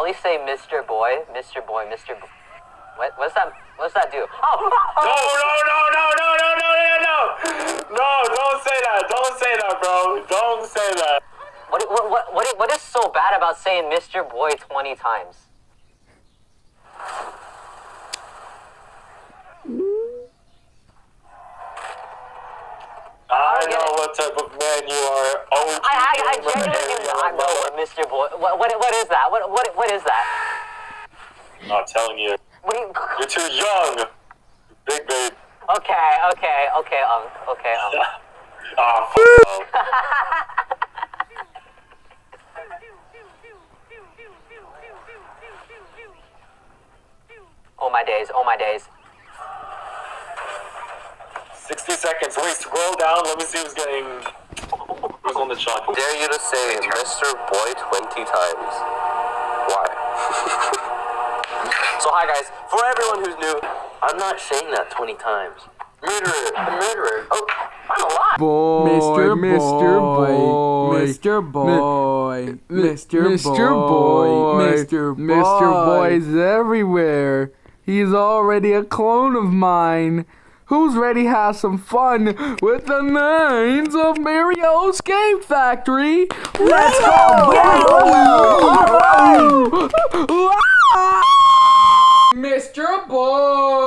at least say Mr. Boy, Mr. Boy, Mr. Boy. What's that? What's that do? Oh! No! Don't say that! Don't say that, bro! Don't say that! What is so bad about saying Mr. Boy 20 times? I know what type of man you are. Oh, I genuinely do not know what Mr. Boy. What is that? What is that? I'm not telling you. You're too young, big babe. Okay. Ah, f*** Oh my days. 60 seconds. Wait, scroll down. Let me see who's on the chalk. Dare you to say Mr. Boy 20 times. Why? So hi guys, for everyone who's new, I'm not saying that 20 times. Murderer. Oh, I'm alive. Mr. Boy's everywhere. He's already a clone of mine. Who's ready to have some fun with the names of Mario's Game Factory? Let's go! Mr. Boy!